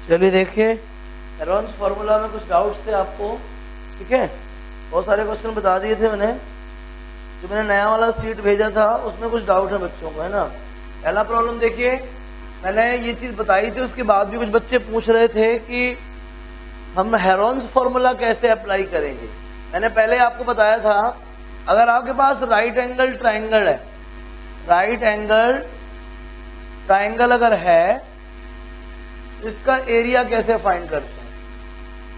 चलिए देखिए, Heron's formula में कुछ डाउट्स थे आपको, ठीक है। बहुत सारे क्वेश्चन बता दिए थे मैंने, जो मैंने नया वाला सीट भेजा था उसमें कुछ डाउट है बच्चों को, है ना। पहला प्रॉब्लम देखिए, मैंने ये चीज बताई थी, उसके बाद भी कुछ बच्चे पूछ रहे थे कि हम हेरोन्स फॉर्मूला कैसे अप्लाई करेंगे। मैंने पहले आपको बताया था, अगर आपके पास राइट एंगल ट्राइंगल है, राइट एंगल ट्राइंगल अगर है, इसका एरिया कैसे फाइंड करते हैं।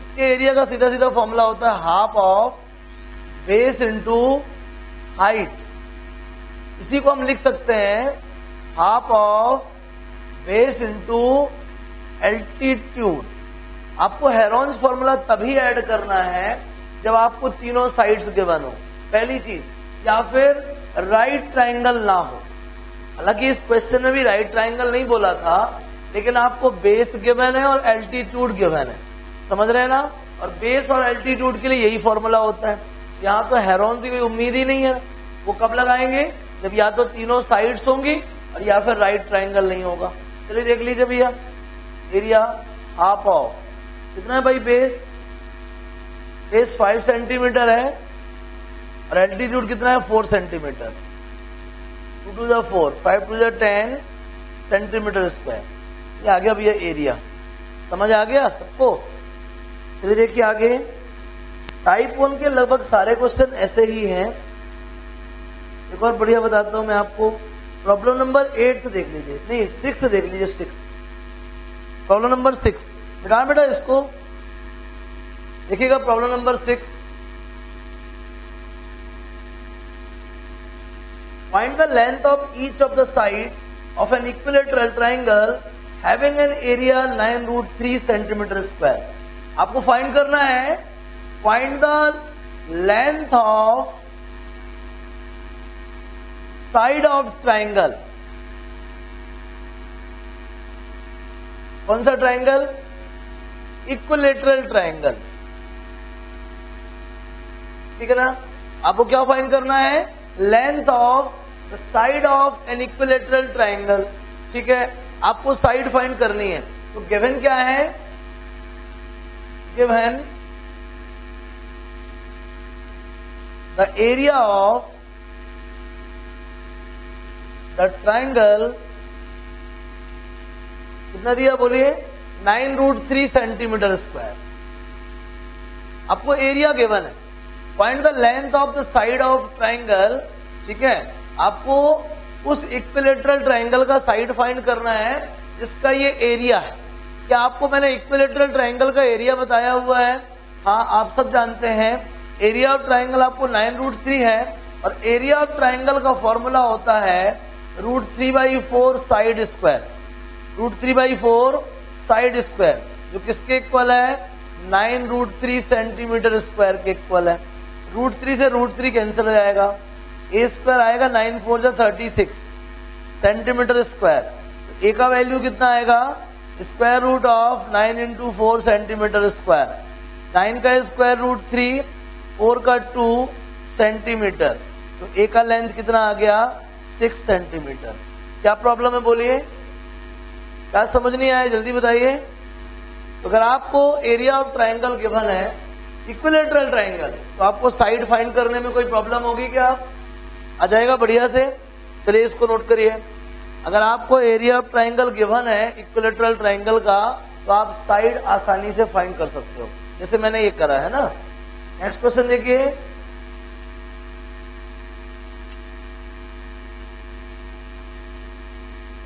इसके एरिया का सीधा सीधा फॉर्मूला होता है half of base into height. इसी को हम लिख सकते हैं half of base into altitude. आपको हेरोन्स फॉर्मूला तभी ऐड करना है जब आपको तीनों साइड्स गिवन हो, पहली चीज, या फिर राइट ट्राइंगल ना हो। हालांकि इस क्वेश्चन में भी राइट ट्राइंगल नहीं बोला था, लेकिन आपको बेस गिवन है और एल्टीट्यूड गिवन है, समझ रहे हैं ना। और बेस और एल्टीट्यूड के लिए यही फॉर्मूला होता है। यहाँ तो हेरोन्स की कोई उम्मीद ही नहीं है। वो कब लगाएंगे, जब या तो तीनों साइड्स होंगी और या फिर राइट ट्राइंगल नहीं होगा। चलिए देख लीजिए भैया, एरिया हाफ ऑफ कितना है भाई, बेस 5 सेंटीमीटर है और एल्टीट्यूड कितना है 4 centimetre. 2 to the 4, 5 to the 10 centimetre square. ये आ गया भैया एरिया, समझ आ गया सबको। चलिए देखिए आगे, टाइप 1 के लगभग सारे क्वेश्चन ऐसे ही हैं। एक और बढ़िया बताता हूं मैं आपको, प्रॉब्लम नंबर 8 देख लीजिए, नहीं 6 देख लीजिए, 6 प्रॉब्लम नंबर 6। बेटा इसको देखिएगा, problem number 6, find the length of each of the side of an equilateral triangle having an area 9√3 centimeter square। आपको फाइंड करना है, find the length of side of triangle। कौन सा ट्राइंगल, इक्विलेटरल ट्राइंगल, ठीक है ना। आपको क्या फाइंड करना है, length of the side of an equilateral triangle, ठीक है। आपको साइड फाइंड करनी है, तो गिवन क्या है, given the area of the triangle कितना दिया बोलिए, 9√3 सेंटीमीटर स्क्वायर। आपको एरिया गिवन है, find the length of the side of triangle, ठीक है। आपको उस इक्विलेटरल ट्राइंगल का साइड फाइंड करना है जिसका ये एरिया है। क्या आपको मैंने इक्विलेटरल ट्राइंगल का एरिया बताया हुआ है? हाँ, आप सब जानते हैं एरिया ऑफ ट्राइंगल आपको 9√3 है, और एरिया ऑफ ट्राइंगल का फॉर्मूला होता है √3/4 साइड स्क्वायर, √3/4 साइड स्क्वायर, जो किसके इक्वल है, 9√3 सेंटीमीटर स्क्वायर के इक्वल है। √3 से √3 कैंसिल हो जाएगा, ए स्क्वायर आएगा 9 4 36 सेंटीमीटर स्क्वायर। तो ए का वैल्यू कितना आएगा, square root of 9 × 4 centimetre square. 9 का स्क्वायर √3, 4 का 2 सेंटीमीटर। तो ए का लेंथ कितना आ गया, 6 सेंटीमीटर। क्या प्रॉब्लम है बोलिए, क्या समझ नहीं आया, जल्दी बताइए। तो अगर आपको एरिया ऑफ ट्राइंगल गिवन है, इक्विलेटरल ट्राइंगल, तो आपको साइड फाइंड करने में कोई प्रॉब्लम होगी क्या, आ जाएगा बढ़िया से। चलिए इसको नोट करिए, अगर आपको एरिया ऑफ ट्राइंगल गिवन है इक्विलेटरल ट्राइंगल का, तो आप साइड आसानी से फाइंड कर सकते हो, जैसे मैंने ये करा है ना। नेक्स्ट क्वेश्चन देखिए,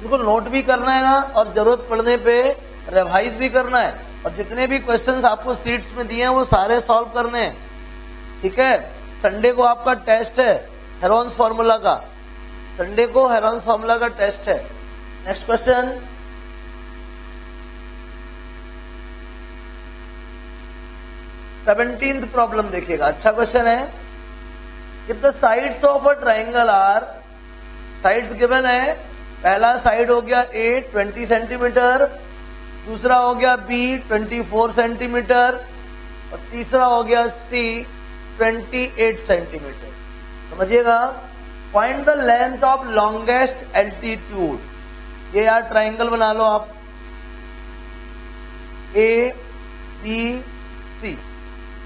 इनको नोट भी करना है ना, और जरूरत पड़ने पे रिवाइज भी करना है। और जितने भी क्वेश्चंस आपको सीट्स में दिए हैं वो सारे सॉल्व करने हैं, ठीक है। संडे को आपका टेस्ट है हेरोन्स फॉर्मूला का, संडे को हेरोन्स फॉर्मूला का टेस्ट है। नेक्स्ट क्वेश्चन, सेवनटीन्थ प्रॉब्लम देखिएगा, अच्छा क्वेश्चन है। If the sides of a triangle are, sides given है, पहला साइड हो गया ए 20 सेंटीमीटर, दूसरा हो गया बी 24 सेंटीमीटर, और तीसरा हो गया सी 28 सेंटीमीटर। समझिएगा, find the length of longest altitude. ये यार ट्राइंगल बना लो आप, ए बी सी,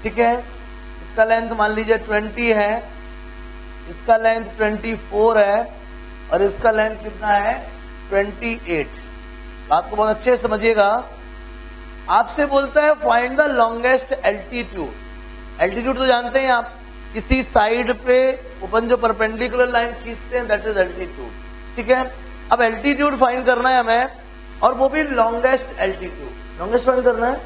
ठीक है। इसका लेंथ मान लीजिए 20 है, इसका लेंथ 24 है और इसका लेंथ कितना है 28। बात को बहुत अच्छे से समझिएगा। आपसे बोलता है find the longest altitude. Altitude तो जानते हैं आप, किसी साइड पे अपन जो परपेंडिकुलर लाइन खींचते हैं दैट इज एल्टीट्यूड, ठीक है। अब एल्टीट्यूड फाइंड करना है हमें, और वो भी लॉन्गेस्ट एल्टीट्यूड। लॉन्गेस्ट फाइंड करना है,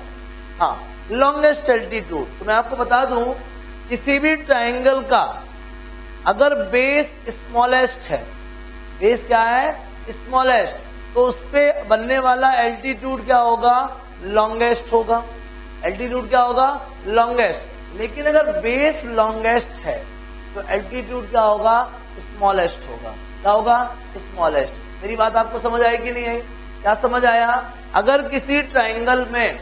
हाँ लॉन्गेस्ट एल्टीट्यूड। तो मैं आपको बता दूं, किसी भी ट्राइंगल का अगर बेस स्मॉलेस्ट है, बेस क्या है स्मॉलेस्ट, तो उस पे बनने वाला एल्टीट्यूड क्या होगा लॉन्गेस्ट होगा। एल्टीट्यूड क्या होगा लॉन्गेस्ट। लेकिन अगर बेस लॉन्गेस्ट है तो एल्टीट्यूड क्या होगा स्मॉलेस्ट होगा। क्या होगा स्मॉलेस्ट। मेरी बात आपको समझ आई कि नहीं आई? क्या समझ आया? अगर किसी ट्राइंगल में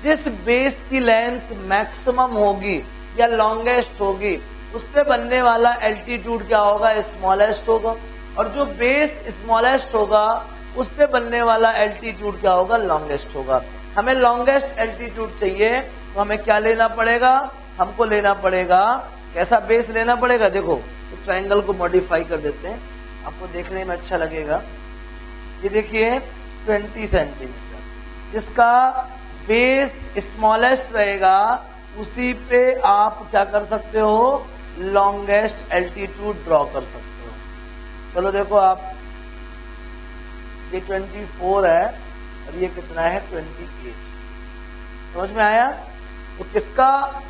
जिस बेस की लेंथ मैक्सिमम होगी या लॉन्गेस्ट होगी, उस पे बनने वाला एल्टीट्यूड क्या होगा स्मॉलेस्ट होगा, और जो बेस स्मॉलेस्ट होगा उस पे बनने वाला एल्टीट्यूड क्या होगा लॉन्गेस्ट होगा। हमें लॉन्गेस्ट एल्टीट्यूड चाहिए तो हमें क्या लेना पड़ेगा, हमको लेना पड़ेगा कैसा बेस लेना पड़ेगा। देखो तो ट्राइंगल को मॉडिफाई कर देते हैं, आपको देखने में अच्छा लगेगा। ये देखिए 20 सेंटीमीटर, जिसका बेस स्मॉलेस्ट रहेगा उसी पे आप क्या कर सकते हो लॉन्गेस्ट एल्टीट्यूड ड्रॉ कर सकते हो। चलो देखो आप, ये 24 है और ये कितना है 28। समझ में आया? तो किसका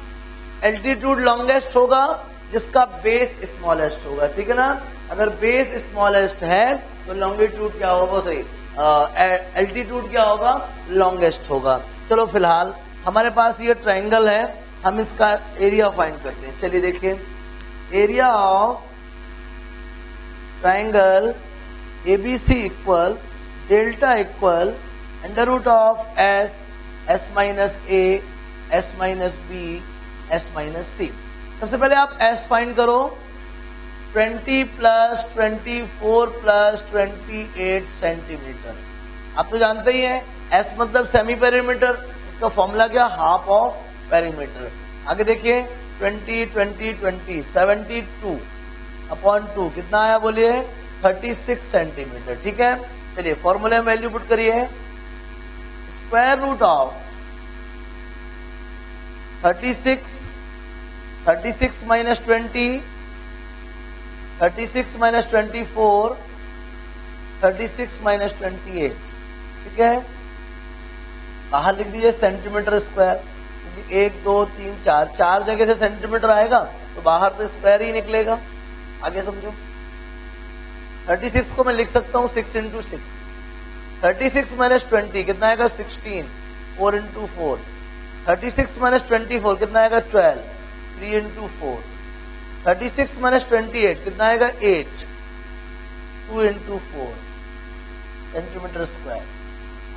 एल्टीट्यूड लॉन्गेस्ट होगा जिसका बेस स्मॉलेस्ट होगा, ठीक है ना। अगर बेस स्मॉलेस्ट है तो लॉन्गिट्यूड क्या होगा, सही एल्टीट्यूड क्या होगा लॉन्गेस्ट होगा। चलो फिलहाल हमारे पास ये ट्राइंगल है, हम इसका एरिया फाइंड करते हैं। चलिए देखिए, area of triangle ABC equal delta equal under root of S, S minus A, S minus B, S minus C. सबसे पहले आप एस फाइंड करो। 20 प्लस 24 प्लस 28 सेंटीमीटर। आप तो जानते ही हैं एस मतलब सेमी पेरीमीटर, इसका फॉर्मूला क्या हाफ ऑफ पेरीमीटर। आगे देखिए 20 20 20 72 अपॉन 2 कितना आया बोलिए 36 सेंटीमीटर, ठीक है। चलिए फॉर्मूले में वैल्यू पुट करिए। Square root of 36 minus 20, 36 minus 24, 36 minus 28, ठीक है। बाहर लिख दीजिए सेंटीमीटर स्क्वायर, क्योंकि 1 2 3 4 चार जगह से सेंटीमीटर आएगा तो बाहर तो स्क्वायर ही निकलेगा। आगे समझो, 36 को मैं लिख सकता हूँ 6 इंटू 6। 36 माइनस 20 कितना आएगा 16, 4 इंटू 4। 36 माइनस 24 कितना आएगा 12, 3 इंटू 4। 36 माइनस 28 कितना आएगा 8, 2 इंटू 4 सेंटीमीटर स्क्वायर।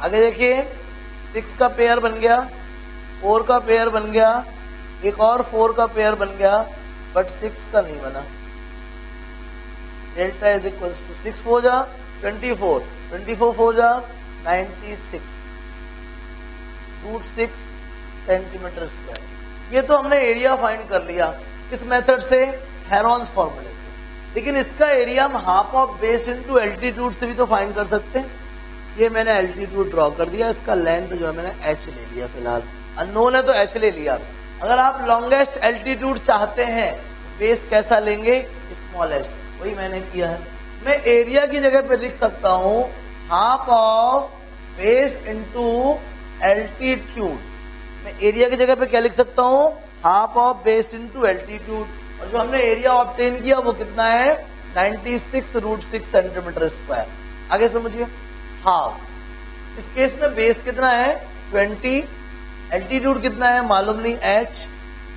आगे देखिए 6 का पेयर बन गया, 4 का पेयर बन गया, एक और 4 का पेयर बन गया, बट 6 का नहीं बना। डेल्टा इज इक्वल्स टू 6 4 जा 24, 24 4 जा 96 रूट 6 सेंटीमीटर स्क्वायर। ये तो हमने एरिया फाइंड कर लिया किस मेथड से, हेरॉन्स फॉर्मूले से। लेकिन इसका एरिया हम half of base into altitude से भी तो फाइंड कर सकते हैं। ये मैंने एल्टीट्यूड ड्रॉ कर दिया, इसका लेंथ जो है मैंने h ले लिया, फिलहाल अननोन है तो h ले लिया। अगर आप लॉन्गेस्ट एल्टीट्यूड चाहते हैं बेस कैसा लेंगे स्मॉलेस्ट, वही मैंने किया है। मैं एरिया की जगह पे लिख सकता हूं half of base into altitude. मैं एरिया की जगह पे क्या लिख सकता हूं half of base into altitude, और जो हमने एरिया ऑब्टेन किया वो कितना है 96 रूट 6 सेंटीमीटर स्क्वायर। आगे समझिए, हाफ इस केस में बेस कितना है 20, एल्टीट्यूड कितना है मालूम नहीं h,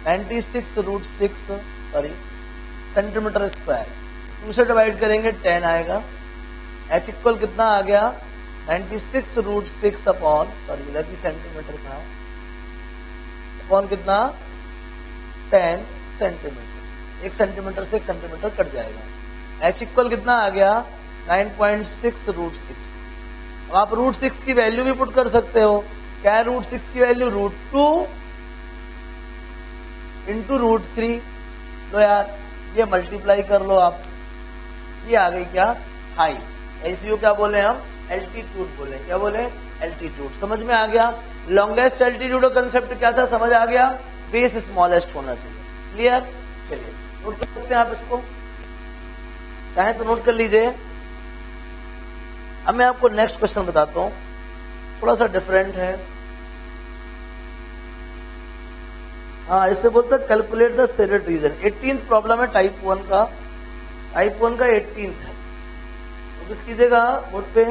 96 रूट 6 सेंटीमीटर स्क्वायर। 2 से डिवाइड करेंगे 10 आएगा। h इक्वल कितना आ गया 96 रूट 6 अपॉन लगी सेंटीमीटर का अपॉन कितना 10 सेंटीमीटर। 1 सेंटीमीटर से 1 सेंटीमीटर कट जाएगा। h इक्वल कितना आ गया 9.6 रूट 6। अब आप रूट 6 की वैल्यू भी पुट कर सकते हो, क्या है रूट 6 की वैल्यू? Root 2 into root 3। लो यार ये मल्टीप्लाई कर लो आप, ये आ गई क्या? हाइट। ऐसी क्या बोले हम? एल्टीट्यूड बोले। क्या बोले? एल्टीट्यूड। समझ में आ गया? लॉन्गेस्ट एल्टीट्यूड का कंसेप्ट क्या था? समझ आ गया? बेस स्मॉलेस्ट होना चाहिए। क्लियर? चलिए नोट कर सकते हैं आप इसको, चाहे तो नोट कर लीजिए। अब मैं आपको नेक्स्ट क्वेश्चन बताता हूं, थोड़ा सा डिफरेंट है। हाँ, इससे बोलते हैं calculate the shaded region. 18th problem है टाइप 1 का। टाइप 1 का 18th है। तो किस कीजिएगा बोर्ड पे,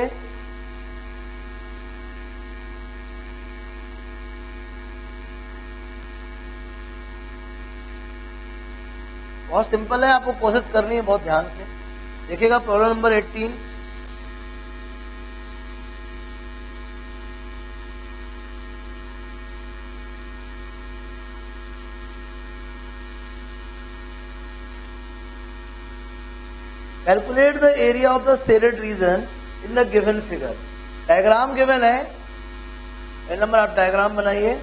बहुत सिंपल है, आपको कोशिश करनी है बहुत ध्यान से। देखिएगा problem number 18। Calculate the area of the shaded region in the given figure. Diagram given है, पहले नंबर आप डायग्राम बनाइए।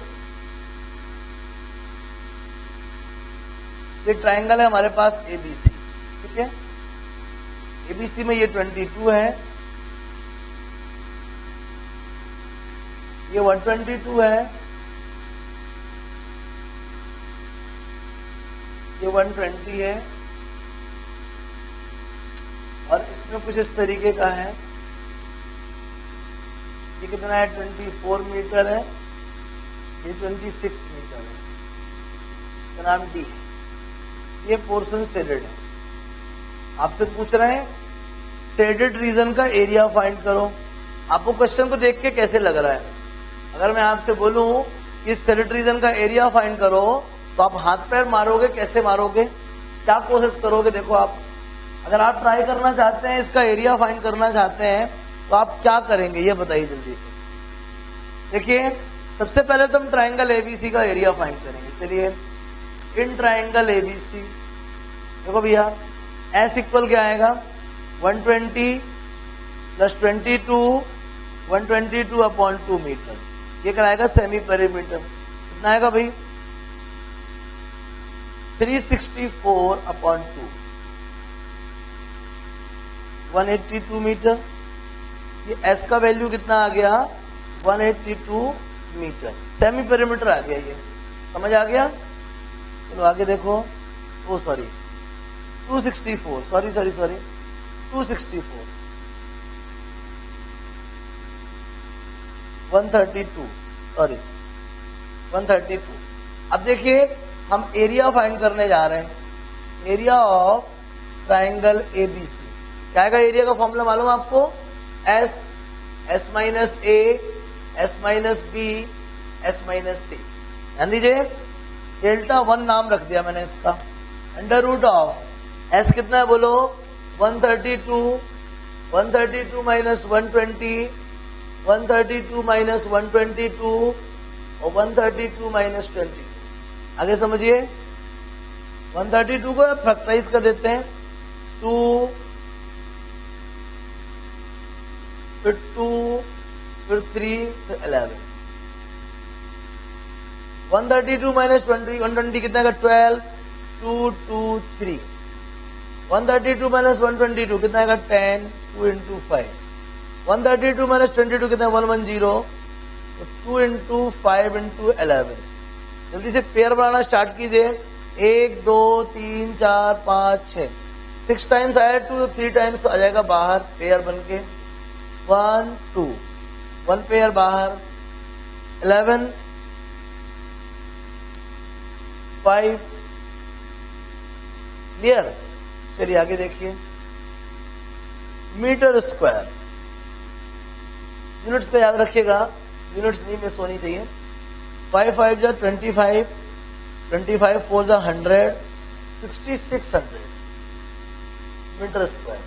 ये ट्राइंगल है हमारे पास एबीसी, ठीक है। एबीसी में ये 22 है, ये 122 है, ये 120 है, और इसमें कुछ इस तरीके का है। ये कितना है? 24 मीटर है, ये 26 मीटर है, इसका नाम डी है। ये पोर्शन शेडेड है। आपसे पूछ रहे हैं शेडेड रीजन का एरिया फाइंड करो। आपको क्वेश्चन को देख के कैसे लग रहा है? अगर मैं आपसे बोलूं कि शेडेड रीजन का एरिया फाइंड करो, तो आप हाथ पैर मारोगे? कैसे मारोगे? क्या कोशिश करोगे? देखो आप, अगर आप ट्राई करना चाहते हैं, इसका एरिया फाइंड करना चाहते हैं, तो आप क्या करेंगे ये बताइए जल्दी से। देखिए सबसे पहले तो हम ट्राइंगल एबीसी का एरिया फाइंड करेंगे। चलिए इन ट्राइंगल एबीसी, देखो भैया एस इक्वल क्या आएगा? 120 प्लस 22, 122 अपॉन 2 मीटर। ये क्या आएगा? Semi perimeter. कितना आएगा भाई? 364 अपॉन 2, 182 मीटर। ये एस का वैल्यू कितना आ गया? 182 मीटर। सेमी पेरीमीटर आ गया। ये समझ आ गया? चलो आगे देखो। ओ सॉरी 264, सॉरी 264, 132, सॉरी 132। अब देखिए हम एरिया फाइंड करने जा रहे हैं। Area of triangle ABC. क्या आएगा? एरिया का फॉर्मूला मालूम आपको? S, S minus A, S minus B, S minus C. ध्यान दीजिए, डेल्टा 1 नाम रख दिया मैंने इसका। अंडर रूट ऑफ एस कितना है बोलो? 132, 132 माइनस 120, 132 माइनस 122 और 132 माइनस 22। आगे समझिए, 132 को फैक्टराइज कर देते हैं। 2, फिर 2, फिर 3, फिर 11। 132 माइनस 20, 120 कितना का? 12, 2, 2, 3। 132 माइनस 122 कितना का? 10, 2 इंटू 5। 132 माइनस 22 कितना? 110, 2 इंटू 5 इंटू 11। जल्दी से पेयर बनाना स्टार्ट कीजिए। 1, 2, 3, 4, 5, 6। 6 टाइम्स आया 2, 3 टाइम्स आ जाएगा बाहर पेयर बन के। 1, 2, 1 पेयर बाहर। 11, 5। क्लियर? चलिए आगे देखिए। मीटर स्क्वायर, यूनिट्स का याद रखिएगा, यूनिट्स नहीं मिस होनी चाहिए। 5 5 जा 25, 25 4 जा 100, 6600 मीटर स्क्वायर।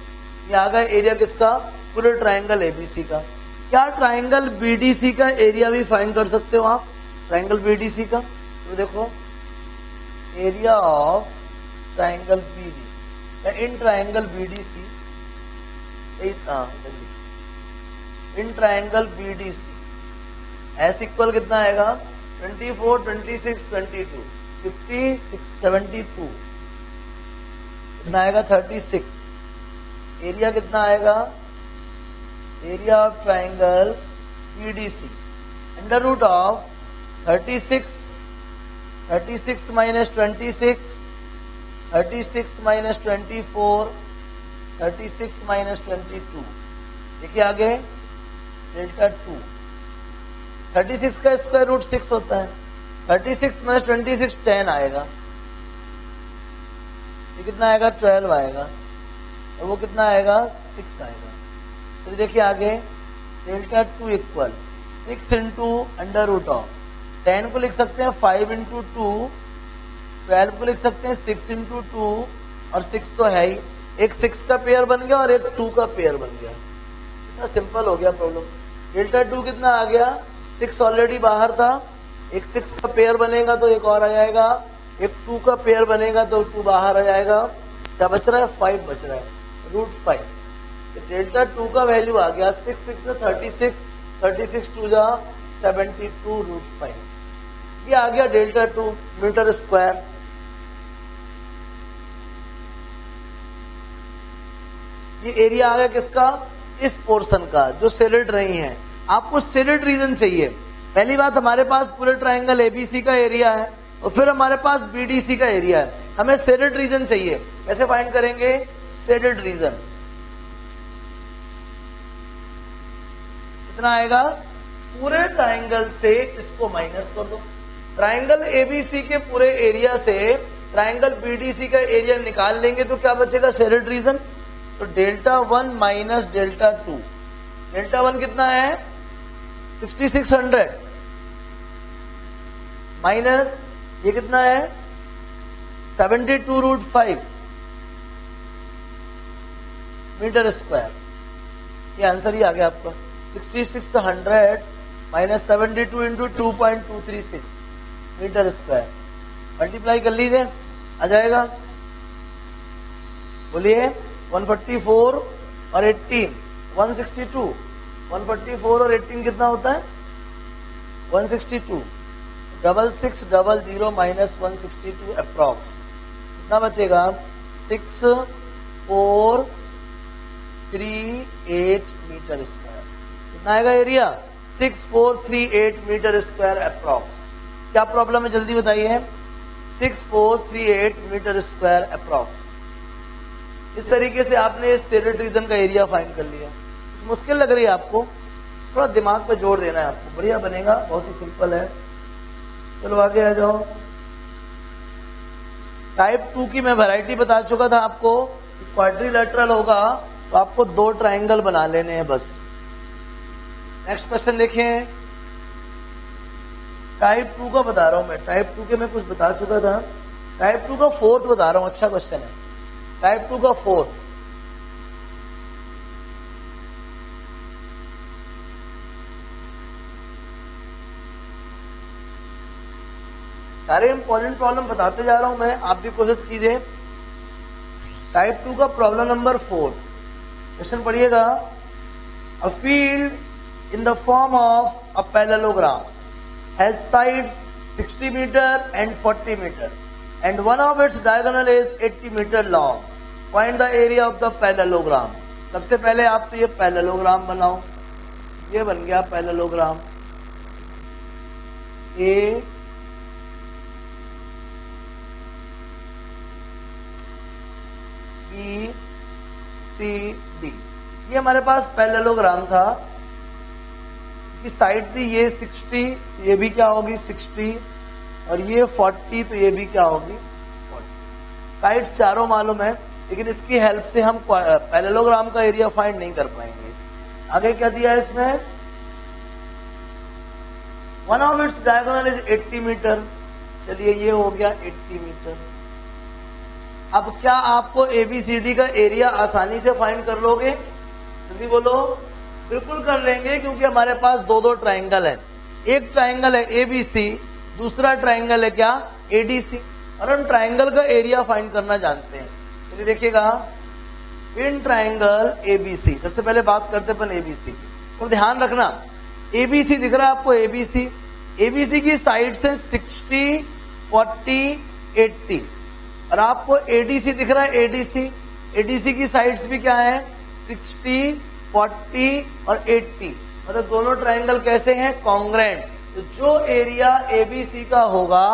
ये आ गया एरिया किसका? पूरे ट्राइंगल एबीसी का। क्या ट्राइंगल बीडीसी का एरिया भी फाइंड कर सकते हो आप? ट्राइंगल बीडीसी का तो देखो, area of triangle BDC, in triangle BDC, in triangle BDC S equal कितना आएगा 24, 26, 22, 50, 72 कितना आएगा 36। एरिया कितना आएगा, area of triangle PDC under root of 36 minus 26, 36 minus 24, 36 minus 22। देखिए आगे डेल्टा 2, 36 का स्क्वायर रूट 6 होता है, 36 माइनस 26 10 आएगा, ये कितना आएगा 12 आएगा, और वो कितना आएगा 6 आएगा। तो देखिए आगे delta 2 equal 6 into under root of 10 को लिख सकते हैं 5 इंटू 2, 12 को लिख सकते हैं 6 इंटू 2, और 6 तो है ही, एक 6 का पेयर बन गया और एक 2 का पेयर बन गया। इतना सिंपल हो गया प्रॉब्लम। डेल्टा 2 कितना आ गया, 6 ऑलरेडी बाहर था, एक 6 का पेयर बनेगा तो एक और आ जाएगा, एक 2 का पेयर बनेगा तो 2 बाहर आ जाएगा, क्या बच रहा है 5 बच रहा है, रूट 5। तो डेल्टा 2 का वैल्यू आ गया 6 6 36, 36 2 जा 72 रूट 5। ये आ गया डेल्टा 2 मीटर स्क्वायर। ये एरिया आ गया किसका, इस पोर्शन का जो सेलिड रही है। आपको सेलिड रीजन चाहिए। पहली बात हमारे पास पूरे ट्राइंगल एबीसी का एरिया है और फिर हमारे पास बीडीसी का एरिया है, हमें सेलिड रीजन चाहिए। कैसे फाइंड करेंगे सेलिड रीजन, कितना आएगा, पूरे ट्राइंगल से इसको माइनस कर दो, ट्राइंगल एबीसी के पूरे एरिया से ट्राइंगल बीडीसी का एरिया निकाल लेंगे तो क्या बचेगा सेलिड रीजन। तो डेल्टा 1 माइनस डेल्टा 2, डेल्टा 1 कितना है 6600 माइनस ये कितना है 72 रूट 5 मीटर स्क्वायर। ये आंसर ही आ गया आपका 6600 minus 72 into 2.236 metre square. Multiply कर लीजिए आ जाएगा, बोलिए 144 और 18 162, 144 और 18 कितना होता है 162, 6600 माइनस 162 अप्रॉक्स कितना बचेगा 6438 मीटर स्क्वायर। कितना आएगा एरिया 6438 मीटर स्क्वायर अप्रॉक्स। क्या प्रॉब्लम है जल्दी बताइए, 6438 मीटर स्क्वायर अप्रॉक्स। इस तरीके से आपने इस सेलिड रीजन का एरिया फाइंड कर लिया। मुश्किल लग रही है आपको, थोड़ा दिमाग पे जोर देना है आपको, बढ़िया बनेगा, बहुत ही सिंपल है। चलो आगे आ जाओ। टाइप 2 की मैं वैरायटी बता चुका था आपको, क्वाड्रिलेटरल होगा तो आपको 2 ट्राइंगल बना लेने हैं बस। नेक्स्ट क्वेश्चन देखें, टाइप 2 का बता रहा हूं मैं, टाइप 2 के मैं कुछ बता चुका था, टाइप 2 का 4th बता रहा हूं, अच्छा क्वेश्चन है। टाइप 2 का 4th, सारे इंपॉर्टेंट प्रॉब्लम बताते जा रहा हूं मैं, आप भी कोशिश कीजिए। टाइप 2 का प्रॉब्लम नंबर 4, क्वेश्चन पढ़िएगा। A field in the form of a parallelogram has sides 60 metre and 40 metre and one of its diagonal is 80 meter long. Find the area of the parallelogram. सबसे पहले आप तो ये parallelogram बनाओ, ये बन गया parallelogram A B C D। ये हमारे पास पैरेललोग्राम था कि साइड थी ये 60, ये भी क्या होगी 60, और ये 40 तो ये भी क्या होगी 40। साइड्स चारों मालूम है, लेकिन इसकी हेल्प से हम पैरेललोग्राम का एरिया फाइंड नहीं कर पाएंगे। आगे क्या दिया है इसमें, one of its diagonal is 80 metre. चलिए ये हो गया 80 मीटर। अब क्या आपको एबीसीडी का एरिया आसानी से फाइंड कर लोगे, जल्दी बोलो। बिल्कुल कर लेंगे, क्योंकि हमारे पास 2 ट्राइंगल है, एक ट्राइंगल है एबीसी, दूसरा ट्राइंगल है क्या एडीसी, और हम ट्राइंगल का एरिया फाइंड करना जानते हैं। चलिए देखिएगा, इन ट्राइंगल एबीसी, सबसे पहले बात करते अपन एबीसी की। तो ध्यान रखना एबीसी दिख रहा है आपको, एबीसी, एबीसी की साइड्स है 60, 40, 80, और आपको एडीसी दिख रहा है, एडीसी, एडीसी की साइड्स भी क्या है, 60, 40 और 80, मतलब दोनों ट्राइंगल कैसे हैं, कॉन्ग्रेंट। तो जो एरिया एबीसी का होगा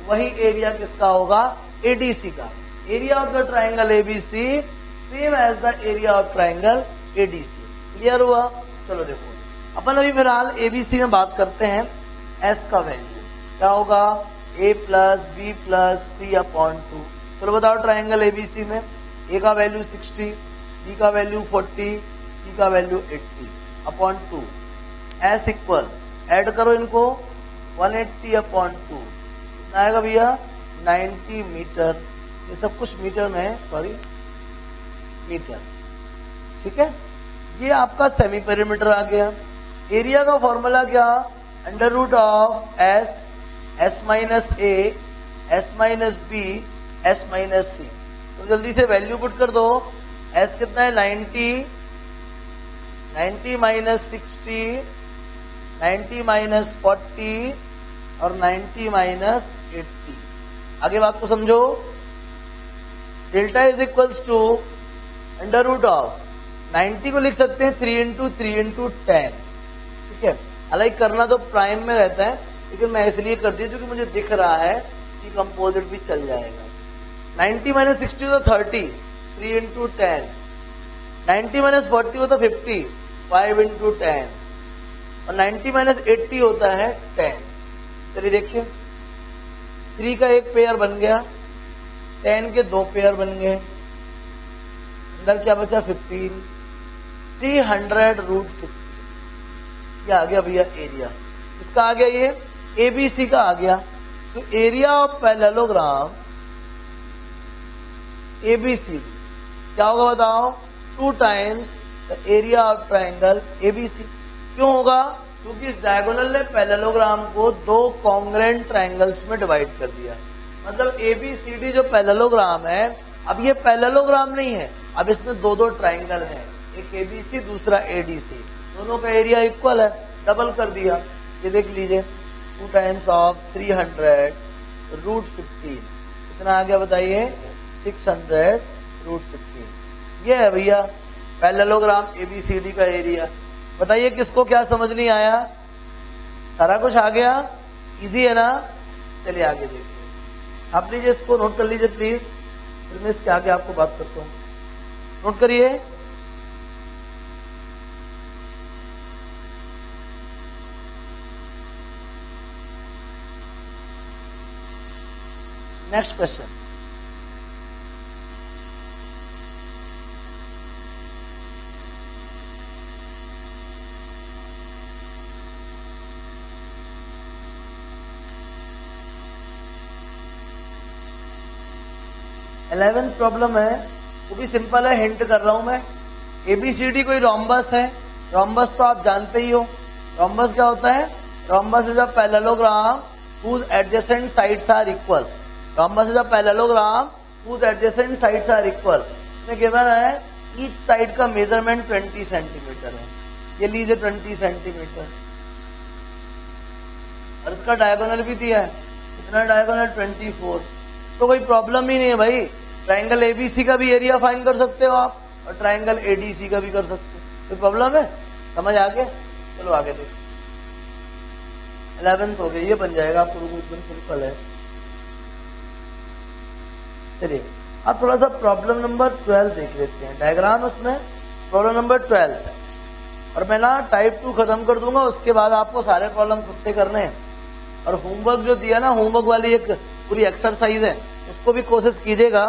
वही एरिया किसका होगा, एडीसी का। Area of the triangle ABC same as the area of triangle ADC. Clear हुआ? चलो देखो, अपन अभी फिलहाल एबीसी में बात करते हैं। एस का वैल्यू क्या होगा, ए प्लस बी प्लस सी अपॉन 2। चलो बताओ, ट्राइंगल एबीसी में ए का वैल्यू 60, बी का वैल्यू 40, सी का value 80 upon 2। S equal, add करो इनको, 180 अपॉन 2 कितना आएगा भैया, 90 मीटर। ये सब कुछ मीटर में है, सॉरी मीटर, ठीक है। ये आपका सेमी पेरीमीटर आ गया। एरिया का फॉर्मूला क्या, under root of S, S minus A, S minus B, S minus C. तो जल्दी से वैल्यू पुट कर दो। एस कितना है, 90, 90 माइनस 60, 90 माइनस 40 और 90 माइनस 80। आगे बात को समझो। Delta is equals to under root of 90 को लिख सकते हैं 3 इंटू 3 इंटू 10, ठीक है। हालांकि करना तो प्राइम में रहता है, लेकिन मैं इसलिए कर दिया क्योंकि मुझे दिख रहा है कि कंपोजिट भी चल जाएगा। 90 माइनस 60 तो 30, 3 इंटू 10, 90 माइनस 40 होता 50, 5 इंटू 10, और 90 माइनस 80 होता है 10। चलिए देखिए, 3 का एक पेयर बन गया, 10 के 2 पेयर बन गए, अंदर क्या बचा 15, 300 रूट 50। ये आ गया भैया एरिया, इसका आ गया ये एबीसी का आ गया। तो एरिया ऑफ पैरेललोग्राम एबीसी क्या होगा बताओ, 2 times the area of triangle ABC. क्यों होगा, क्योंकि इस डायगोनल ने पैरेललोग्राम को 2 कॉन्ग्रेंट ट्राइंगल्स में डिवाइड कर दिया। मतलब एबीसीडी जो पैरेललोग्राम है, अब ये पैरेललोग्राम नहीं है, अब इसमें 2 ट्राइंगल हैं, एक एबीसी दूसरा एडीसी, दोनों का एरिया इक्वल है, डबल कर दिया। ये देख लीजिए, 2 टाइम्स ऑफ 300 रूट 15 कितना आ गया बताइए, 600 रूट 15। ये है भैया पैरेललोग्राम एबीसीडी का एरिया। बताइए किसको क्या समझ नहीं आया, सारा कुछ आ गया, इजी है ना। चलिए आगे देखिए, आप लीजिए इसको नोट कर लीजिए प्लीज, फिर मैं इसके आगे आपको बात करता हूं। नोट करिए, नेक्स्ट क्वेश्चन। इलेवेंथ प्रॉब्लम है, वो भी सिंपल है, हिंट कर रहा हूं मैं। एबीसीडी कोई रोम्बस है, रोम्बस तो आप जानते ही हो। रोम्बस क्या होता है, rhombus is a parallelogram whose adjacent sides are equal। Rhombus is a parallelogram whose adjacent sides are equal। इसमें गिवन है ईच साइड का मेजरमेंट 20 सेंटीमीटर है। ये लीजिए 20 सेंटीमीटर, और इसका डायगोनल भी दिया है, इतना डायगोनल 24। तो कोई प्रॉब्लम ही नहीं है भाई, ट्राइंगल एबीसी का भी एरिया फाइंड कर सकते हो आप, और ट्राइंगल एडीसी का भी कर सकते हो। कोई प्रॉब्लम है, समझ आ गया। चलो आगे देखो, 11th हो गई, ये बन जाएगा आपको, एकदम सिंपल है। चलिए अब थोड़ा सा प्रॉब्लम नंबर 12 देख लेते हैं, डायग्राम उसमें प्रॉब्लम नंबर 12। और मैं ना टाइप 2 खत्म कर दूंगा, उसके बाद आपको सारे प्रॉब्लम खुद से करने हैं। और होमवर्क जो दिया ना, होमवर्क वाली एक पूरी एक्सरसाइज है, उसको भी कोशिश कीजिएगा,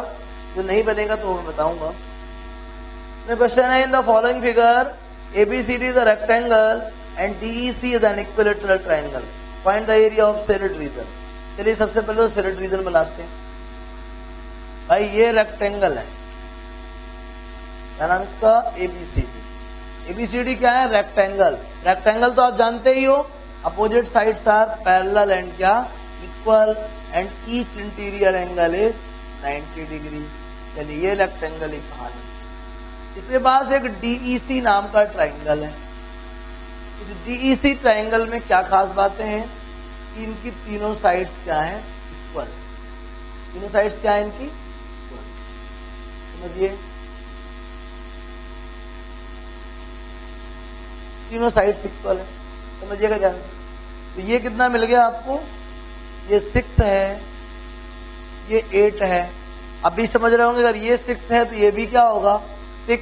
जो नहीं बनेगा तो मैं बताऊंगा। इसमें क्वेश्चन है, in the following figure ABCD is a rectangle and DEC is an equilateral triangle, find the area of shaded region. चलिए सबसे पहले तो सेरिड रीजन बनाते हैं। भाई ये रेक्टेंगल है, क्या नाम इसका, एबीसीडी। एबीसीडी क्या है, रेक्टेंगल। रेक्टेंगल तो आप जानते ही हो, opposite sides are parallel and क्या, equal, and each interior angle is 90 degree. चलिए ये रेक्टेंगल एक कहानी। इसके पास एक डीईसी नाम का ट्राइंगल है, इस डीईसी ट्राइंगल में क्या खास बातें हैं कि इनकी तीनों साइड्स क्या हैं, इक्वल। तीनों साइड्स क्या है इनकी, इक्वल। समझिए, तीनों साइड्स इक्वल है, समझिएगा ध्यान से। तो ये कितना मिल गया आपको, ये 6 है, ये 8 है। अभी समझ रहे होंगे, अगर ये 6 है तो ये भी क्या होगा, 6।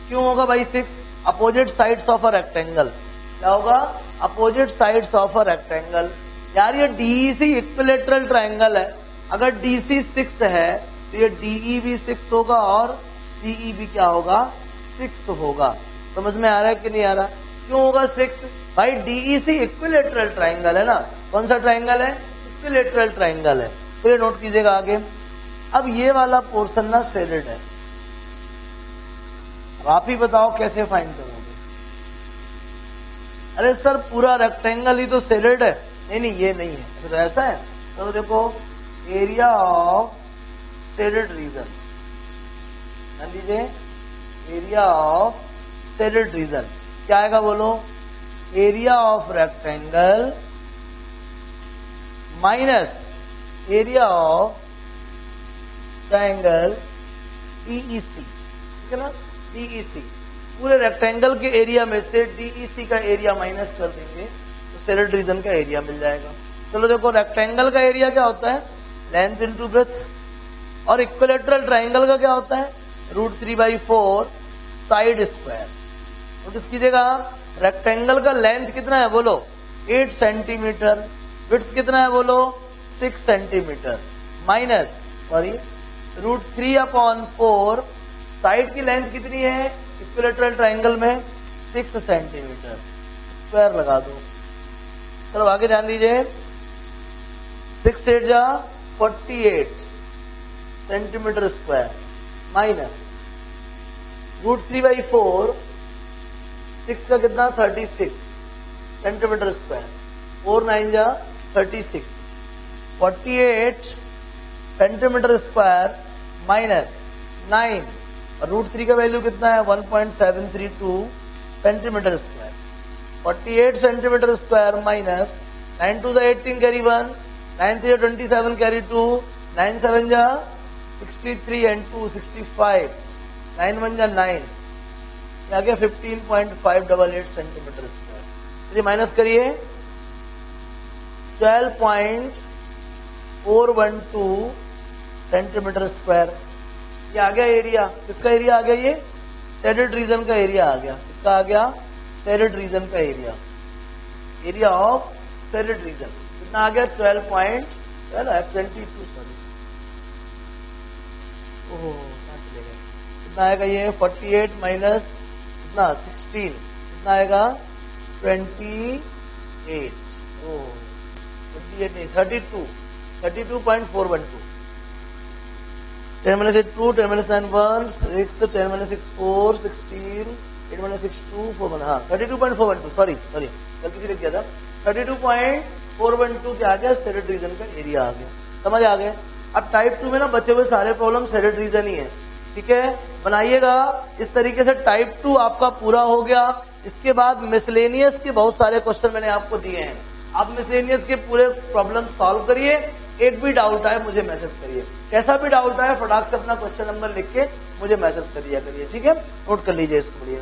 क्यों होगा भाई 6? Opposite sides of a rectangle. क्या होगा, opposite sides of a rectangle. यार ये डीईसी इक्विलेटरल ट्राइंगल है, अगर डीसी 6 है तो ये डीई भी 6 होगा और सीई भी क्या होगा, 6 होगा। समझ में आ रहा है कि नहीं आ रहा? क्यों होगा 6? भाई डीईसी इक्विलेटरल ट्राइंगल है ना। कौन सा ट्राइंगल है, इक्विलेटरल ट्राइंगल है। तो ये नोट कीजिएगा आगे। अब ये वाला पोर्शन ना सेडेड है, अब आप ही बताओ कैसे फाइंड करोगे। अरे सर पूरा रेक्टेंगल ही तो सेडेड है। नहीं ये नहीं है, तो ऐसा है। तो देखो एरिया ऑफ सेडेड रीजन, मान लीजिए एरिया ऑफ सेडेड रीजन क्या आएगा बोलो, area of rectangle minus area of triangle DEC, ठीक है ना। डीईसी पूरे रेक्टेंगल के एरिया में से डीईसी का एरिया माइनस कर देंगे तो सेडेड रीजन का एरिया मिल जाएगा। चलो देखो रेक्टेंगल का एरिया क्या होता है, लेंथ इंटू ब्रेथ, और इक्विलेटरल ट्राइंगल का क्या होता है, √3/4 साइड स्क्वायर। नोटिस कीजिएगा रेक्टेंगल का लेंथ कितना है बोलो, 8 सेंटीमीटर, विड्थ कितना है बोलो, 6 सेंटीमीटर, माइनस √3/4 साइड की लेंथ कितनी है इक्विलेटरल ट्राइंगल में, 6 सेंटीमीटर, स्क्वायर लगा दो। चलो आगे ध्यान दीजिए, 6 8 जा 48 सेंटीमीटर स्क्वायर, माइनस √3/4 6 का कितना 36 सेंटीमीटर स्क्वायर, 4 9 जा 36, 48 सेंटीमीटर स्क्वायर माइनस 9, और √3 का वैल्यू कितना है 1.732 centimetre square, 48 centimetre square minus 9 2 18 carry 1, 9 3 27 carry 2, 9 7 जा 63 and 2 65, 9 1 जा 9, आ गया 15.588 सेंटीमीटर स्क्वायर। चलिए माइनस करिए 12.412 सेंटीमीटर स्क्वायर। ये आ गया एरिया, किसका एरिया आ गया, ये सेडेड रीजन का एरिया आ गया। इसका आ गया सेडेड रीजन का area, area of shaded region कितना आ गया 12.22 सॉरी, कितना आएगा ये 48 माइनस कितना 16, कितना आएगा 28, 32.412, 10 minus 8 2, 10 minus 9 1 6, 10 minus 6 4 16, 8 minus 6 2 4 1, हाँ 32.412, सॉरी गलती से लिख दिया था, 32.412 क्या आ गया, सेडेड रीजन का एरिया आ गया। समझ आ गया। अब टाइप 2 में ना बचे हुए सारे प्रॉब्लम सेडेड रीजन ही है, ठीक है। बनाइएगा इस तरीके से, टाइप 2 आपका पूरा हो गया। इसके बाद मिसलेनियस के बहुत सारे क्वेश्चन मैंने आपको दिए हैं, आप मिसलेनियस के पूरे प्रॉब्लम सॉल्व करिए। एक भी डाउट आए मुझे मैसेज करिए, कैसा भी डाउट आए फटाक से अपना क्वेश्चन नंबर लिख के मुझे मैसेज करिए, ठीक है। नोट कर लीजिए इसको बढ़िया।